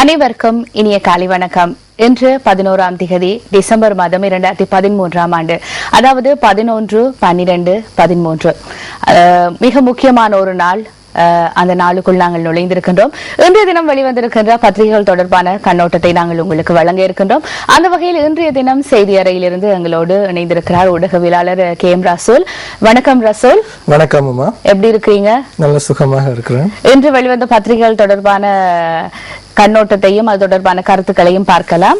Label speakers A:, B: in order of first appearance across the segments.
A: அனைவருக்கும் இனிய காலை வணக்கம். இன்று 11ஆம் திகதி டிசம்பர் மாதம் 2013ஆம் ஆண்டு, அதாவது 11/12/13 மிக முக்கியமான ஒரு நாள். அந்த நாளுக்குள் நாங்கள் நுழைந்திருக்கின்றோம். இன்றைய தினம் வெளிவந்திருக்கின்ற பத்திரிகைகள் தொடர்பான கண்ணோட்டத்தை நாங்கள் உங்களுக்கு வழங்க இருக்கின்றோம். அந்த வகையில் இன்றைய தினம் செய்தி அறையிலிருந்து எங்களோடு இணைந்திருக்கிறார் ஊடகவியலாளர் KM ரசூல். வணக்கம் ரசூல்.
B: வணக்கம் அம்மா, எப்படி இருக்கீங்க? நல்ல சுகமாக இருக்கிறேன்.
A: இன்று வெளிவந்த பத்திரிகைகள் தொடர்பான கண்ணோட்டத்தையும் அது தொடர்பான கருத்துக்களையும் பார்க்கலாம்.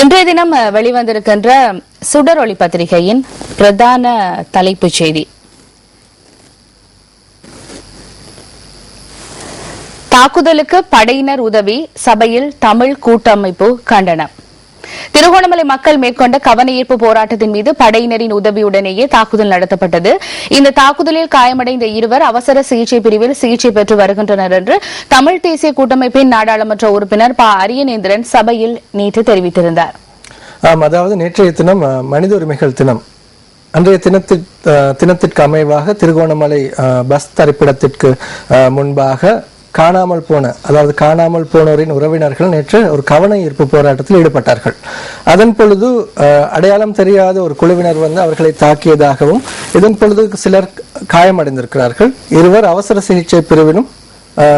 A: இன்றைய தினம் வெளிவந்திருக்கின்ற சுடரொளி பத்திரிகையின் பிரதான தலைப்புச் செய்தி: தாக்குதலுக்கு படையினர் உதவி, சபையில் தமிழ் கூட்டமைப்பு கண்டனம். திருகோணமலை மக்கள் மேற்கொண்ட கவனஈர்ப்பு போராட்டத்தின் மீது படையினரின் உதவியுடனேயே தாக்குதல் நடத்தப்பட்டது. இந்த தாக்குதலில் காயமடைந்த இருவர் அவசர சிகிச்சை பிரிவில் சிகிச்சை பெற்று வருகின்றனர் என்று தமிழ் தேசிய கூட்டமைப்பின் நாடாளுமன்ற உறுப்பினர் ப. அரியநேந்திரன் சபையில் நேற்று தெரிவித்திருந்தார்.
B: அதாவது நேற்றைய தினம் மனித உரிமைகள் தினம். அன்றைய தினத்திற்கு அமைவாக திருகோணமலை பஸ் தரிப்பிடத்திற்கு முன்பாக காணாமல் போனோரின் உறவினர்கள் நேற்று ஒரு கவன ஈர்ப்பு போராட்டத்தில் ஈடுபட்டார்கள். அதன் பொழுது அடையாளம் தெரியாத ஒரு குழுவினர் வந்து அவர்களை தாக்கியதாகவும், இதன் பொழுது சிலர் காயமடைந்திருக்கிறார்கள். இருவர் அவசர சிகிச்சை பிரிவிலும்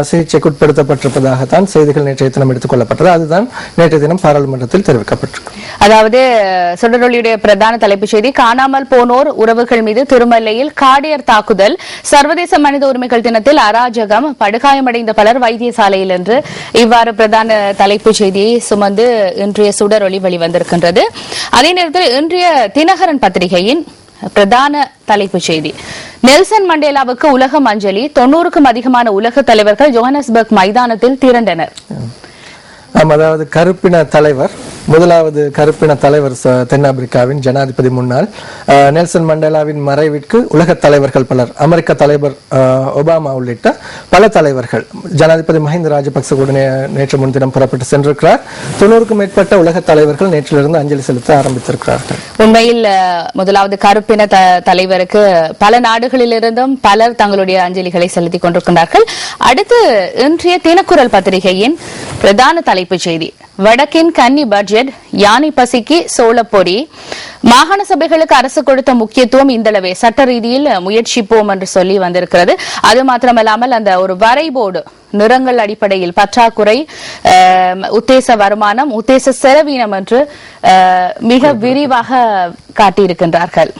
B: சிகிச்சைக்குட்படுத்தப்பட்டிருப்பதாகத்தான் செய்திகள் நேற்றைய தினம் எடுத்துக் கொள்ளப்பட்டது. அதுதான் நேற்றைய தினம் பாராளுமன்றத்தில் தெரிவிக்கப்பட்டிருக்கு.
A: அதாவது சுடரொளியுடைய பிரதான தலைப்புச் செய்தி: காணாமல் போனோர் உறவுகள் மீது திருமலையில் காடியர் தாக்குதல், சர்வதேச மனித உரிமைகள் தினத்தில் அராஜகம், படுகாயமடைந்த பலர் வைத்தியசாலையில் என்று இவ்வாறு பிரதான தலைப்புச் செய்தியை சுமந்து இன்றைய சுடரொளி வெளிவந்திருக்கின்றது. அதே நேரத்தில் இன்றைய தினகரன் பத்திரிகையின் பிரதான தலைப்புச் செய்தி: நெல்சன் மண்டேலாவுக்கு உலகம் அஞ்சலி, 90க்கும் அதிகமான உலக தலைவர்கள் ஜோஹானஸ்பர்க் மைதானத்தில் திரண்டனர்.
B: அதாவது கருப்பின தலைவர், முதலாவது கருப்பின தலைவர் தென்னாப்பிரிக்காவின் ஜனாதிபதி முன்னாள் நெல்சன் மண்டேலாவின் மறைவிற்கு உலக தலைவர்கள் பலர், அமெரிக்க தலைவர் ஒபாமா உள்ளிட்ட பல தலைவர்கள், ஜனாதிபதி மஹிந்த ராஜபக்ச கூட நேற்று முன்தினம் புறப்பட்டு சென்றிருக்கிறார். 90க்கும் மேற்பட்ட உலக தலைவர்கள் நேற்றிலிருந்து அஞ்சலி செலுத்த ஆரம்பித்திருக்கிறார்கள்.
A: உண்மையில் முதலாவது கருப்பின தலைவருக்கு பல நாடுகளிலிருந்தும் பலர் தங்களுடைய அஞ்சலிகளை செலுத்திக் கொண்டிருக்கிறார்கள். அடுத்து இன்றைய தினக்குரல் பத்திரிகையின் பிரதான தலைப்புச் செய்தி: வடக்கின் கன்னி பட்ஜெட், யானை பசிக்கு சோளப்பொரி, மாகாண சபைகளுக்கு அரசு கொடுத்த முக்கியத்துவம் இந்தளவே, சட்ட ரீதியில் முயற்சிப்போம் என்று சொல்லி வந்திருக்கிறது. அது மாத்திரமல்லாமல் அந்த ஒரு வரைபோர்டு, நிறங்கள் அடிப்படையில் பற்றாக்குறை, உத்தேச வருமானம், உத்தேச செலவீனம் என்று மிக விரிவாக காட்டியிருக்கின்றார்கள்.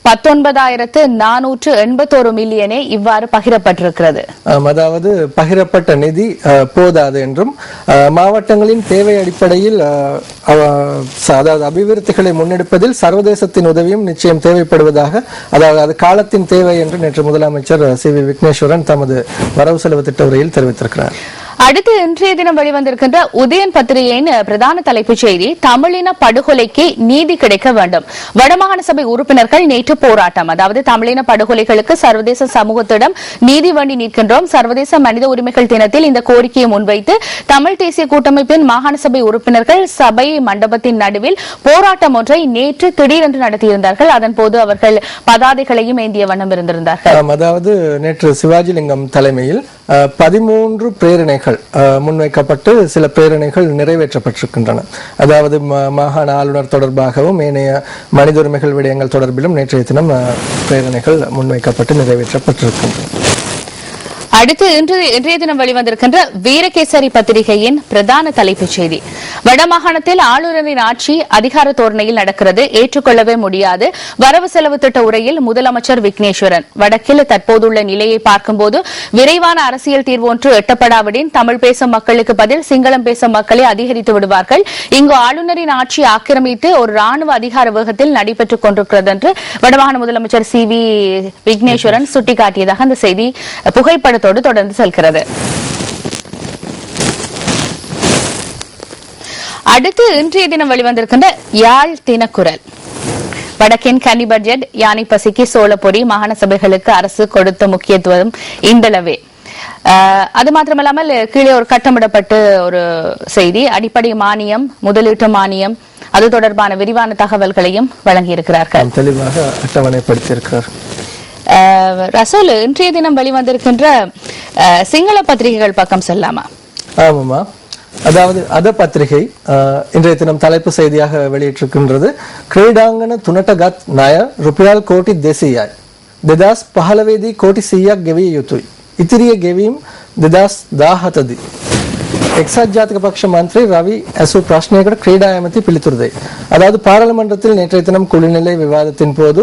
A: 19,481 மில்லியனே இவ்வாறு பகிரப்பட்டிருக்கிறது.
B: அதாவது பகிரப்பட்ட நிதி போதாது என்றும், மாவட்டங்களின் தேவை அடிப்படையில் அதாவது அபிவிருத்திகளை முன்னெடுப்பதில் சர்வதேசத்தின் உதவியும் நிச்சயம் தேவைப்படுவதாக, அதாவது அது காலத்தின் தேவை என்று நேற்று முதலமைச்சர் CV விக்னேஸ்வரன் தமது வரவு செலவு திட்ட உரையில் தெரிவித்திருக்கிறார்.
A: அடுத்து இன்றைய தினம் வெளிவந்திருக்கின்ற உதயன் பத்திரிகையின் பிரதான தலைப்புச் செய்தி: தமிழின படுகொலைக்கு நீதி கிடைக்க வேண்டும். வடமாகாண சபை உறுப்பினர்கள் நேற்று போராட்டம். அதாவது தமிழின படுகொலைகளுக்கு சர்வதேச சமூகத்திடம் நீதி வேண்டி நிற்கின்றோம். சர்வதேச மனித உரிமைகள் தினத்தில் இந்த கோரிக்கையை முன்வைத்து தமிழ் தேசிய கூட்டமைப்பின் மாகாண சபை உறுப்பினர்கள் சபை மண்டபத்தின் நடுவில் போராட்டம் ஒன்றை நேற்று திடீரென்று நடத்தியிருந்தார்கள். அதன்போது அவர்கள் பதாதைகளையும் ஏந்திய வண்ணம் இருந்திருந்தார்கள்.
B: அதாவது நேற்று சிவாஜிலிங்கம் தலைமையில் 13 பிரேரணைகள் முன்வைக்கப்பட்டு சில பிரேரணைகள் நிறைவேற்றப்பட்டிருக்கின்றன. அதாவது மாகாண ஆளுநர் தொடர்பாகவும் ஏனைய மனித உரிமைகள் விடயங்கள் தொடர்பிலும் நேற்றைய தினம் பிரேரணைகள் முன்வைக்கப்பட்டு நிறைவேற்றப்பட்டிருக்கின்றன.
A: அடுத்து இன்றைய தினம் வெளிவந்திருக்கின்ற வீரகேசரி பத்திரிகையின் பிரதான தலைப்புச் செய்தி: வடமாகாணத்தில் ஆளுநரின் ஆட்சி அதிகார தோரணையில் நடக்கிறது, ஏற்றுக்கொள்ளவே முடியாது. வரவு செலவு திட்ட உரையில் முதலமைச்சர் விக்னேஸ்வரன்: வடக்கில் தற்போதுள்ள நிலையை பார்க்கும்போது விரைவான அரசியல் தீர்வு ஒன்று எட்டப்படாவிடின் தமிழ் பேசும் மக்களுக்கு பதில் சிங்களம் பேசும் மக்களை அதிகரித்து விடுவார்கள். இங்கு ஆளுநரின் ஆட்சி ஆக்கிரமித்து ஒரு ராணுவ அதிகார வேகத்தில் நடைபெற்றுக் கொண்டிருக்கிறது என்று வடமாகாண முதலமைச்சர் CV விக்னேஸ்வரன் சுட்டிக்காட்டியதாக அந்த செய்தி புகைப்படத்தோடு தொடர்ந்து செல்கிறது. அடுத்து இன்றைய தினம் வெளிவந்திருக்கின்ற யாழ் தினக்குரல்: வடக்கின் கன்னி பட்ஜெட், யானை பசிக்கு சோளப்பொரி, மாகாண சபைகளுக்கு அரசு கொடுத்த முக்கியத்துவம் இந்தளவே. அது மாத்திரமல்லாமல் கீழே ஒரு கட்டமிடப்பட்டு ஒரு செய்தி: அடிப்படை மானியம், முதலீட்டு மானியம், அது தொடர்பான விரிவான தகவல்களையும் வழங்கியிருக்கிறார்கள்.
B: தெளிவாக அட்டவணைப்படுத்தியிருக்கிறார்.
A: ரசூல், இன்றைய தினம் வெளிவந்திருக்கின்ற சிங்கள பத்திரிகைகள் பக்கம் செல்லாமா?
B: ஆமாமா, அதாவது அத பத்திரிகை இன்றைய தினம் தலைப்பு செய்தியாக வெளியிட்டிருக்கின்றது. கிரீடாங்கன துணட்டகத் நய රුපියල් කෝටි 200යි 2015දී කෝටි 100ක් ගෙවිය යුතුයි. ඉතිරිය ගෙවීම් 2017දී. எக்ஸாட் ஜாතිக பக்ஷ மந்திரி ரவி அசு பிரශ්නයකට கிரீடா அமைதி பிலித்துரு දෙයි. அதாவது பாராளுமன்றத்தில் நேற்றைய தினம் குளிர்நிலை விவாதத்தின் போது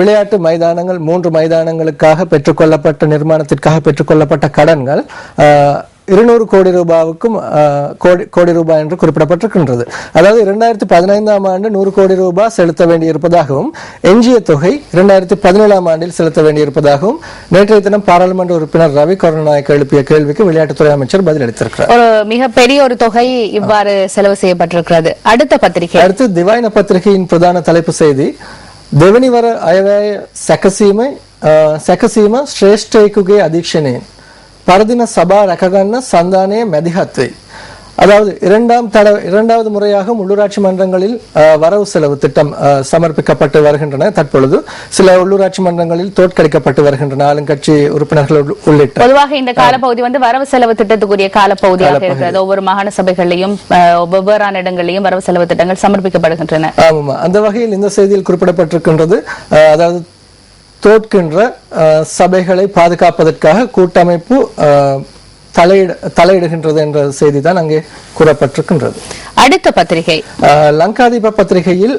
B: விளையாட்டு மைதானங்கள் 3 மைதானங்களுக்காக பெற்றுக்கொள்ளப்பட்ட நிர்மாணத்திற்காக பெற்றுக்கொள்ளப்பட்ட கடன்கள் 200 கோடி ரூபாவுக்கும் கோடி ரூபாய் என்று குறிப்பிடப்பட்டிருக்கின்றது. அதாவது 2015ஆம் ஆண்டு 100 கோடி ரூபாய் செலுத்த வேண்டியிருப்பதாகவும் எஞ்சிய தொகை 2017ஆம் ஆண்டில் செலுத்த வேண்டியிருப்பதாகவும் நேற்றைய தினம் பாராளுமன்ற உறுப்பினர் ரவி கருணாநாயக்க எழுப்பிய கேள்விக்கு விளையாட்டுத்துறை அமைச்சர் பதிலளித்திருக்கிறார்.
A: ஒரு மிகப்பெரிய ஒரு தொகை இவ்வாறு செலவு செய்யப்பட்டிருக்கிறது. அடுத்து
B: திவாயின பத்திரிகையின் பிரதான தலைப்பு செய்தி දෙවනිවර අයවැය සැකසීම ශ්‍රේෂ්ඨයෙකුගේ අධීක්ෂණයෙන් பரதின சபா ரககன்ன சந்தானே மெதிஹத்வை. அதாவது இரண்டாவது முறையாக உள்ளூராட்சி மன்றங்களில் வரவு செலவு திட்டம் சமர்ப்பிக்கப்பட்டு வருகின்றன. தற்பொழுது சில உள்ளூராட்சி மன்றங்களில் தோற்கடிக்கப்பட்டு வருகின்றன ஆளுங்கட்சி உறுப்பினர்கள் உள்ளிட்ட.
A: பொதுவாக இந்த காலப்பகுதி வரவு செலவு திட்டத்துக்குரிய காலப்பகுதியாக இருக்கிறது. ஒவ்வொரு மாகாண சபைகளிலும் வெவ்வேறான இடங்களிலும் வரவு செலவு திட்டங்கள் சமர்ப்பிக்கப்படுகின்றன.
B: ஆமாம், அந்த வகையில் இந்த செய்தியில் குறிப்பிடப்பட்டிருக்கின்றது. அதாவது தோற்கின்ற சபைகளை பாதுகாப்பதற்காக கூட்டமைப்பு தலையிடுகின்றது என்ற செய்தி தான் அங்கே கூறப்பட்டிருக்கின்றது.
A: அடுத்த பத்திரிகை
B: லங்காதீப பத்திரிகையில்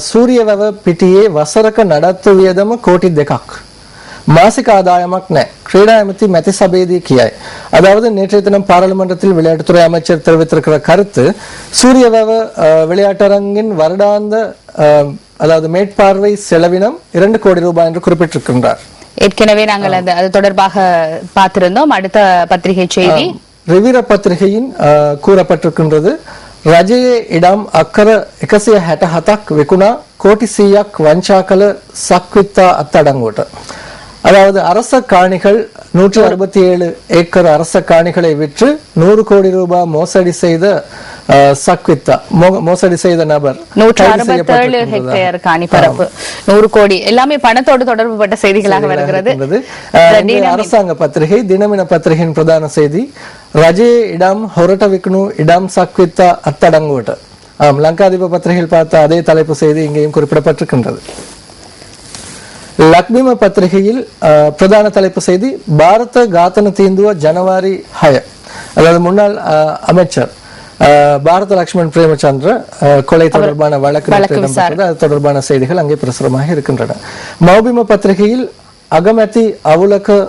B: சூரியவெவ பிட்டியே வசரක நடத்துவியதම கோටි 2ක් மாசிக ஆதாயமක් නැහැ கிரீடா அமைதி மැති சபையදී කියයි. அதாவது நேற்றைய தினம் பாராளுமன்றத்தில் விளையாட்டுத்துறை அமைச்சர் தெரிவித்திருக்கிற கருத்து சூரியவெவ விளையாட்டரங்கின் வருடாந்த அதாவது மேற்பார்வை செலவினம் 2 கோடி ரூபாய் என்று குறிப்பிட்டிருக்கின்றார்.
A: ஏற்கனவே நாங்கள் அது தொடர்பாக பார்த்திருந்தோம். அடுத்த பத்திரிகை செய்தி
B: ரிவிர பத்திரிகையின் கூறப்பட்டிருக்கின்றது. රජයේ ඉඩම් අක්කර 167ක් විකුණා கோටි 100ක් වංචා කළ සක්විත්තා අත්අඩංගුවට. அதாவது அரச காணிகள் 167 ஏக்கர் அரச காணிகளை விற்று 100 கோடி ரூபாய் மோசடி செய்த சக்வித்தா மோசடி செய்த நபர்
A: 167 ஹெக்டேர் காணி பரப்பு 100 கோடி எல்லாமே பணத்தோடு தொடர்புபட்ட செய்திகளாக வருகிறது.
B: அரசாங்க பத்திரிகை தினமின பத்திரிகையின் பிரதான செய்தி ரஜයේ ඉඩම් හොරට විකුණු ඉඩම් සක්විත්තා අත්අඩංගුවට. லங்காதீப பத்திரிகையில் பார்த்த அதே தலைப்பு செய்தி இங்கேயும் குறிப்பிடப்பட்டிருக்கின்றது. லக்பிம பத்திரிகையில் பிரதான தலைப்பு செய்தி பாரத காத்தன தீந்துவ ஜனவரி 6. அதாவது முன்னாள் அமைச்சர் பாரத லட்சுமண் பிரேமச்சந்திர கொலை தொடர்பான வழக்கு அது தொடர்பான செய்திகள் அங்கே பிரசுரமாக இருக்கின்றன. மௌபிம பத்திரிகையில் அகமதி அவுலக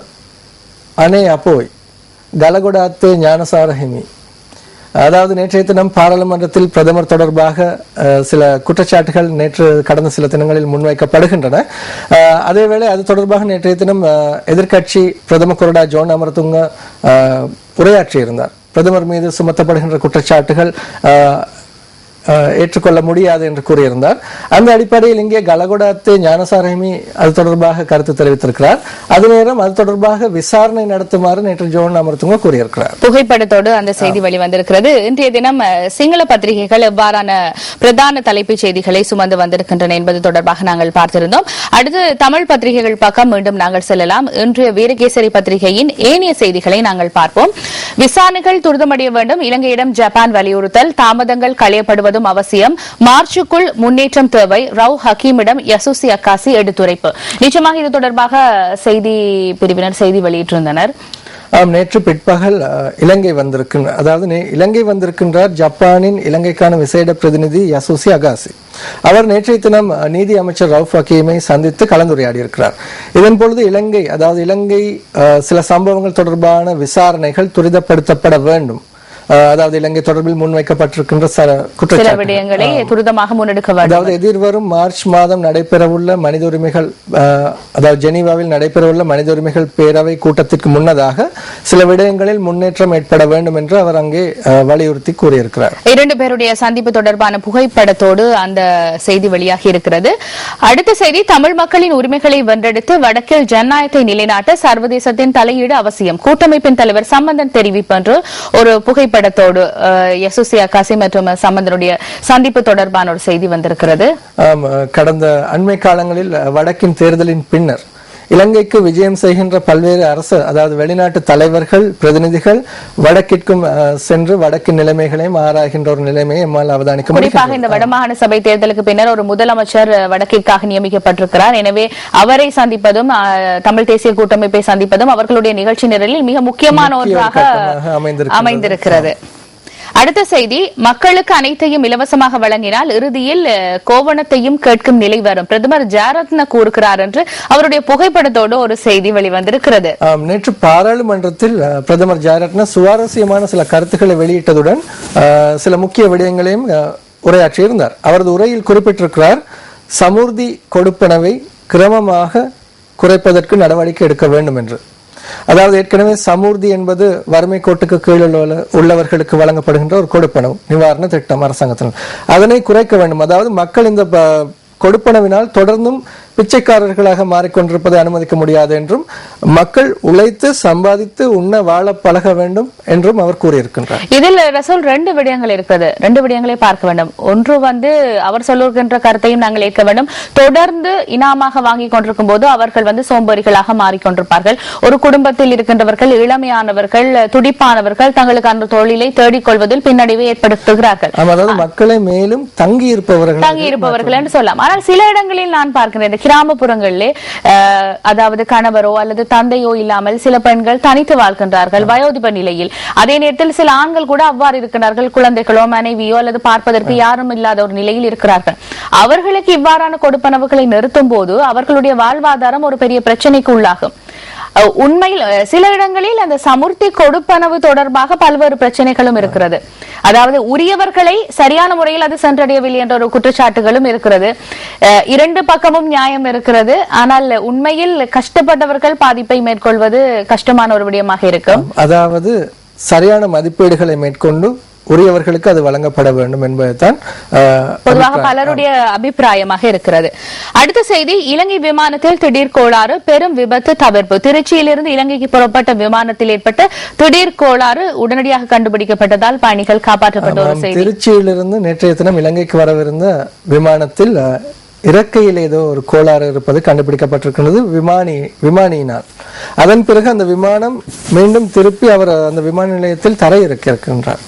B: அனே அப்போய் கலகொடாத்தே ஞானசார ஹிமி. அதாவது நேற்றைய தினம் பாராளுமன்றத்தில் பிரதமர் தொடர்பாக சில குற்றச்சாட்டுகள் கடந்த சில தினங்களில் முன்வைக்கப்படுகின்றன. அதேவேளை அது தொடர்பாக நேற்றைய தினம் எதிர்கட்சி பிரதம கொறடா ஜோன் அமரதுங்க உரையாற்றியிருந்தார். பிரதமர் மீது சுமத்தப்படுகின்ற குற்றச்சாட்டுகள் ஏற்றுக்கொள்ள முடியாது என்று கூறியிருந்தார். அந்த அடிப்படையில் இங்கே கலகொடாத்தே ஞானசாரஹிமி அது தொடர்பாக கருத்து தெரிவித்திருக்கிறார். அதே நேரம் அது தொடர்பாக விசாரணை நடத்துமாறு நேற்று ஜோன் அமர்த்துங்க கூறியிருக்கிறார்.
A: புகைப்படத்தோடு அந்த செய்தி வெளிவந்திருக்கிறது. இன்றைய தினம் சிங்கள பத்திரிகைகள் எவ்வாறான பிரதான தலைப்புச் செய்திகளை சுமந்து வந்திருக்கின்றன என்பது தொடர்பாக நாங்கள் பார்த்திருந்தோம். அடுத்து தமிழ் பத்திரிகைகள் பக்கம் மீண்டும் நாங்கள் செல்லலாம். இன்றைய வீரகேசரி பத்திரிகையின் ஏனைய செய்திகளை நாங்கள் பார்ப்போம். விசாரணைகள் துரிதமடைய வேண்டும், இலங்கையிடம் ஜப்பான் வலியுறுத்தல், தாமதங்கள் களையப்படுவது அவசியம், மார்ச்சுக்குள் முன்னேற்றம் தேவை, ரவ் ஹக்கீமிடம் யசுசி அக்காசி எடுத்துரைப்பு. நிச்சயமாக இது தொடர்பாக செய்தி பிரிவினர் செய்தி வெளியிட்டிருந்தனர்.
B: நேற்று பிற்பகல் இலங்கை வந்திருக்கின்றார் ஜப்பானின் இலங்கைக்கான விசேட பிரதிநிதி யசுசி அகாசி. அவர் நேற்றைய தினம் நீதி அமைச்சர் ரவுஃப் ஹக்கீமை சந்தித்து கலந்துரையாடி இருக்கிறார். இதன் பொழுது இலங்கை சில சம்பவங்கள் தொடர்பான விசாரணைகள் துரிதப்படுத்தப்பட வேண்டும், அதாவது இலங்கை தொடர்பில் முன்வைக்கப்பட்டிருக்கின்ற
A: விடயங்களை துரிதமாக முன்னெடுக்க வேண்டும்.
B: அதாவது எதிர்வரும் மார்ச் மாதம் நடைபெறவுள்ள மனித உரிமைகள் அதாவது ஜெனீவாவில் நடைபெறவுள்ள மனித உரிமைகள் பேரவை கூட்டத்திற்கு முன்னதாக சில விடயங்களில் முன்னேற்றம் ஏற்பட வேண்டும் என்று அவர் அங்கே வலியுறுத்தி கூறியிருக்கிறார்.
A: 2 பேருடைய சந்திப்பு தொடர்பான புகைப்படத்தோடு அந்த செய்தி வெளியாகி இருக்கிறது. அடுத்த செய்தி தமிழ் மக்களின் உரிமைகளை வென்றெடுத்து வடக்கில் ஜனநாயகத்தை நிலைநாட்ட சர்வதேசத்தின் தலையீடு அவசியம், கூட்டமைப்பின் தலைவர் சம்பந்தன் தெரிவிப்பு என்று ஒரு புகைப்படம் புகைப்படத்தோடு யசுசி அக்காசி மற்றும் சம்பந்தனுடைய சந்திப்பு தொடர்பான ஒரு செய்தி வந்திருக்கிறது.
B: கடந்த அண்மை காலங்களில் வடக்கின் தேர்தலின் பின்னர் இலங்கைக்கு விஜயம் செய்கின்ற பல்வேறு அரசு அதாவது வெளிநாட்டு தலைவர்கள் பிரதிநிதிகள் வடக்கிற்கும் சென்று வடக்கின் நிலைமைகளையும் ஆராய்கின்ற ஒரு நிலைமையை எம்மால் அவதானிக்க முடியும்.
A: குறிப்பாக இந்த வடமாகாண சபை தேர்தலுக்கு பின்னர் ஒரு முதலமைச்சர் வடக்கிற்காக நியமிக்கப்பட்டிருக்கிறார். எனவே அவரை சந்திப்பதும் தமிழ் தேசிய கூட்டமைப்பை சந்திப்பதும் அவர்களுடைய நிகழ்ச்சி நிரலில் மிக முக்கியமான ஒன்றாக அமைந்திருக்கிறது. அடுத்த செய்தி, மக்களுக்கு அனைத்தையும் இலவசமாக வழங்கினால் இறுதியில் கோவணத்தையும் கேட்கும் நிலை வரும், பிரதமர் ஜெயரத்ன கூறுகிறார் என்று அவருடைய புகைப்படத்தோடு ஒரு செய்தி வெளிவந்திருக்கிறது.
B: நேற்று பாராளுமன்றத்தில் பிரதமர் ஜெயரத்ன சுவாரஸ்யமான சில கருத்துக்களை வெளியிட்டதுடன் சில முக்கிய விடயங்களையும் உரையாற்றியிருந்தார். அவரது உரையில் குறிப்பிட்டிருக்கிறார், சமுர்தி கொடுப்பனவை கிரமமாக குறைப்பதற்கு நடவடிக்கை எடுக்க வேண்டும் என்று. அதாவது ஏற்கனவே சமூர்த்தி என்பது வறுமை கோட்டுக்கு கீழ் உள்ளவர்களுக்கு வழங்கப்படுகின்ற ஒரு கொடுப்பனவு நிவாரண திட்டம் அரசாங்கத்தினால், அதனை குறைக்க வேண்டும். அதாவது மக்கள் இந்த கொடுப்பனவினால் தொடர்ந்தும் பிச்சைக்காரர்களாக மாறிக்கொண்டிருப்பதை அனுமதிக்க முடியாது என்றும் மக்கள் உழைத்து சம்பாதித்து உண்ண வாழ பழக வேண்டும் என்றும் அவர் கூறியிருக்கின்றார்.
A: இதில் ரசூல் ரெண்டு விடயங்கள் இருக்கிறது, ரெண்டு விடயங்களை பார்க்க வேண்டும். ஒன்று அவர் சொல்லுகின்ற கருத்தையும் நாங்கள் ஏற்க வேண்டும். தொடர்ந்து இனாமாக வாங்கி கொண்டிருக்கும் போது அவர்கள் சோம்பேறிகளாக மாறிக்கொண்டிருப்பார்கள். ஒரு குடும்பத்தில் இருக்கின்றவர்கள் இளமையானவர்கள் துடிப்பானவர்கள் தங்களுக்கு அந்த தொழிலை தேடிக்கொள்வதில் பின்னடைவை ஏற்படுத்துகிறார்கள்.
B: அதாவது மக்களை மேலும் தங்கி
A: இருப்பவர்கள் என்று சொல்லலாம். ஆனால் சில இடங்களில் நான் பார்க்கிறேன், கிராமப்புறங்களிலே அதாவது கணவரோ அல்லது தந்தையோ இல்லாமல் சில பெண்கள் தனித்து வாழ்கின்றார்கள் வயோதிப நிலையில். அதே நேரத்தில் சில ஆண்கள் கூட அவ்வாறு இருக்கிறார்கள், குழந்தைகளோ மனைவியோ அல்லது பார்ப்பதற்கு யாரும் இல்லாத ஒரு நிலையில் இருக்கிறார்கள். அவர்களுக்கு இவ்வாறான கொடுப்பனவுகளை நிறுத்தும் போது அவர்களுடைய வாழ்வாதாரம் ஒரு பெரிய பிரச்சனைக்கு உள்ளாகும். உண்மையில் சில இடங்களில் அந்த சமுர்த்தி கொடுப்பனவு தொடர்பாக பல்வேறு பிரச்சனைகளும் இருக்கிறது. அதாவது உரியவர்களை சரியான முறையில் அது சென்றடையவில்லை என்ற ஒரு குற்றச்சாட்டுகளும் இருக்கிறது. இரண்டு பக்கமும் நியாயம் இருக்கிறது. ஆனால் உண்மையில் கஷ்டப்பட்டவர்கள் பாதிப்பை மேற்கொள்வது கஷ்டமான ஒரு விடயமாக இருக்கும்.
B: அதாவது சரியான மதிப்பீடுகளை மேற்கொண்டு உரியவர்களுக்கு அது வழங்கப்பட வேண்டும் என்பதுதான்
A: பொதுவாக பலருடைய அபிப்பிராயமாக இருக்கிறது. அடுத்த செய்தி, இலங்கை விமானத்தில் திடீர் கோளாறு, பெரும் விபத்து தவிர்ப்பு. திருச்சியிலிருந்து இலங்கைக்கு புறப்பட்ட விமானத்தில் ஏற்பட்ட திடீர் கோளாறு உடனடியாக கண்டுபிடிக்கப்பட்டதால் பயணிகள் காப்பாற்றப்பட்ட ஒரு செய்தி.
B: திருச்சியிலிருந்து நேற்றைய தினம் இலங்கைக்கு வரவிருந்த விமானத்தில் இறக்கையில் ஏதோ ஒரு கோளாறு இருப்பது கண்டுபிடிக்கப்பட்டிருக்கிறது விமானியினால். அதன் பிறகு அந்த விமானம் மீண்டும் திருப்பி அவர் அந்த விமான நிலையத்தில் தரையிறக்கியிருக்கின்றார்.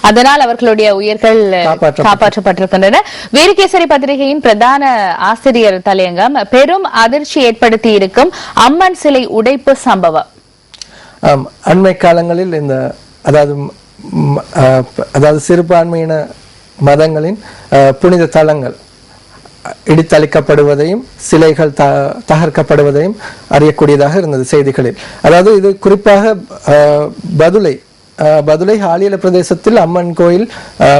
A: அதனால் அவர்களுடைய உயிர்கள் காப்பாற்றப்பட்டிருக்கின்றன. வீரகேசரி பத்திரிகையின் பிரதான ஆசிரியர் தலையங்கம், பெரும் அதிர்ச்சி ஏற்படுத்தி இருக்கும் அம்மன் சிலை உடைப்பு சம்பவம்.
B: அண்மை காலங்களில் இந்த அதாவது சிறுபான்மையின மதங்களின் புனித தலங்கள் இடித்தளிக்கப்படுவதையும் சிலைகள் தகர்க்கப்படுவதையும் அறியக்கூடியதாக இருந்தது செய்திகளில். அதாவது இது குறிப்பாக பதுளை ஹாலியல பிரதேசத்தில் அம்மன் கோயில்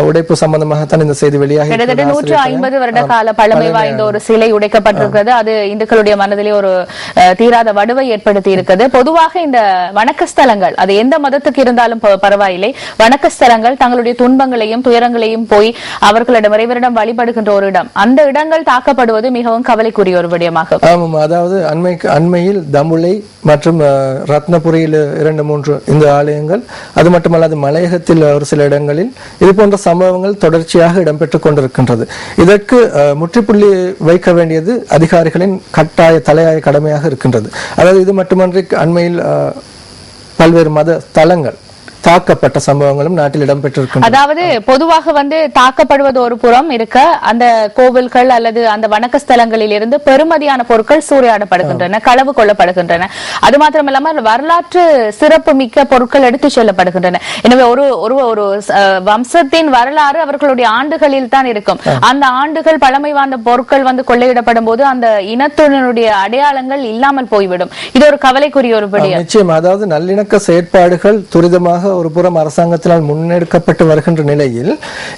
B: உடைப்பு சம்பந்தமாகத்தான் இந்த செய்தி வெளியாக
A: 150 வருட கால பழமை வாய்ந்த ஒரு சிலை உடைக்கப்பட்டிருக்கிறது. அது இந்துக்களுடைய மனதிலே ஒரு தீராத வடுவை ஏற்படுத்தி இருக்கிறது. பொதுவாக இந்த வணக்கஸ்தலங்கள் அது எந்த மதத்துக்கு இருந்தாலும் பரவாயில்லை, வணக்கஸ்தலங்கள் தங்களுடைய துன்பங்களையும் துயரங்களையும் போய் அவர்களிடம் இறைவரிடம் வழிபடுகின்ற ஒரு இடம், அந்த இடங்கள் தாக்கப்படுவது மிகவும் கவலைக்குரிய ஒரு விடயமாகும்.
B: ஆமாம், அதாவது அண்மையில் தம்புளை மற்றும் ரத்னபுரியில் 2-3 இந்த ஆலயங்கள், அது மட்டுமல்லாது மலையகத்தில் ஒரு சில இடங்களில் இது போன்ற சம்பவங்கள் தொடர்ச்சியாக இடம்பெற்றுக் கொண்டிருக்கின்றது. இதற்கு முற்றுப்புள்ளி வைக்க வேண்டியது அதிகாரிகளின் கட்டாய தலையாய கடமையாக இருக்கின்றது. அதாவது இது மட்டுமன்றி அண்மையில் பல்வேறு மத தலங்கள் தாக்கப்பட்ட சம்பவங்களும் நாட்டில் இடம்பெற்றிருக்கின்றன.
A: அதாவது பொதுவாக தாக்கப்படுவது ஒரு புறம் இருக்க, அந்த கோவில்கள் அல்லது அந்த வணக்க ஸ்தலங்களில் இருந்து பெருமதியான பொருட்கள் சூறையாடப்படுகின்றன, களவு கொள்ளப்படுகின்றன. அது மாத்திரமில்லாமல் வரலாற்று சிறப்பு மிக்க பொருட்கள் எடுத்துச் செல்லப்படுகின்றன. எனவே ஒரு வம்சத்தின் வரலாறு அவர்களுடைய ஆண்டுகளில் தான் இருக்கும். அந்த ஆண்டுகள் பழமை வாய்ந்த பொருட்கள் கொள்ளையிடப்படும் போது அந்த இனத்தினுடைய அடையாளங்கள் இல்லாமல் போய்விடும். இது ஒரு கவலைக்குரிய ஒரு விடயம்.
B: நிச்சயம், அதாவது நல்லிணக்க செயற்பாடுகள் துரிதமாக ஒரு புறம் அரசாங்கத்தினால் முன்னெடுக்கப்பட்டு வருகின்ற நிலையில்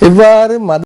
B: இவ்வாறு